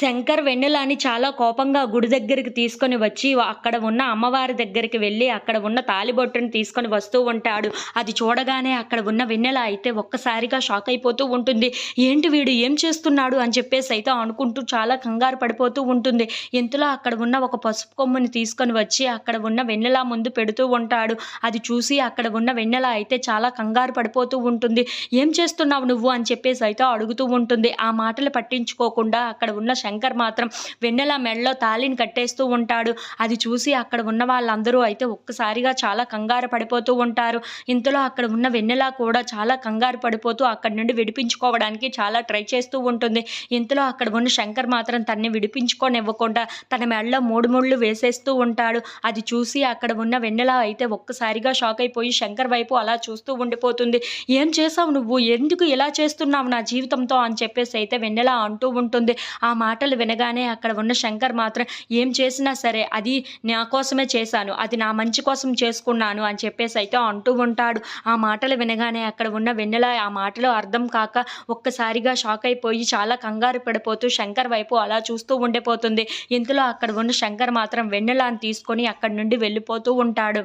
శంకర్ వెన్నెలని చాలా కోపంగా గుడి దగ్గరికి తీసుకొని వచ్చి అక్కడ ఉన్న అమ్మవారి దగ్గరికి వెళ్ళి అక్కడ ఉన్న తాళిబొట్టుని తీసుకొని వస్తూ ఉంటాడు. అది చూడగానే అక్కడ ఉన్న వెన్నెల అయితే ఒక్కసారిగా షాక్ అయిపోతూ ఉంటుంది. ఏంటి వీడు ఏం చేస్తున్నాడు అని చెప్పేసి అయితే అనుకుంటూ చాలా కంగారు పడిపోతూ ఉంటుంది. ఇంతలో అక్కడ ఉన్న ఒక పసుపు కొమ్ముని తీసుకొని వచ్చి అక్కడ ఉన్న వెన్నెల ముందు పెడుతూ ఉంటాడు. అది చూసి అక్కడ ఉన్న వెన్నెల అయితే చాలా కంగారు పడిపోతూ ఉంటుంది. ఏం చేస్తున్నావు నువ్వు అని చెప్పేసి అయితే అడుగుతూ ఉంటుంది. ఆ మాటలు పట్టించుకోకుండా అక్కడ ఉన్న శంకర్ మాత్రం వెన్నెల మెడలో తాళిని కట్టేస్తూ ఉంటాడు. అది చూసి అక్కడ ఉన్న వాళ్ళందరూ అయితే ఒక్కసారిగా చాలా కంగారు పడిపోతూ ఉంటారు. ఇంతలో అక్కడ ఉన్న వెన్నెల కూడా చాలా కంగారు పడిపోతూ అక్కడి నుండి విడిపించుకోవడానికి చాలా ట్రై చేస్తూ ఉంటుంది. ఇంతలో అక్కడ ఉన్న శంకర్ మాత్రం తన్ని విడిపించుకోనివ్వకుండా తన మెడలో 3 ముళ్ళు వేసేస్తూ ఉంటాడు. అది చూసి అక్కడ ఉన్న వెన్నెల అయితే ఒక్కసారిగా షాక్ అయిపోయి శంకర్ వైపు అలా చూస్తూ ఉండిపోతుంది. ఏం చేసావు నువ్వు? ఎందుకు ఇలా చేస్తున్నావు నా జీవితంతో అని చెప్పేసి అయితే వెన్నెల అంటూ ఉంటుంది. ఆ మాటలు వినగానే అక్కడ ఉన్న శంకర్ మాత్రం ఏం చేసినా సరే అది నా కోసమే చేశాను, అది నా మంచి కోసం చేసుకున్నాను అని చెప్పేసి అయితే అంటూ ఉంటాడు. ఆ మాటలు వినగానే అక్కడ ఉన్న వెన్నెల ఆ మాటలు అర్థం కాక ఒక్కసారిగా షాక్ అయిపోయి చాలా కంగారు పడిపోతూ శంకర్ వైపు అలా చూస్తూ ఉండిపోతుంది. ఇంతలో అక్కడ ఉన్న శంకర్ మాత్రం వెన్నెలని తీసుకొని అక్కడి నుండి వెళ్ళిపోతూ ఉంటాడు.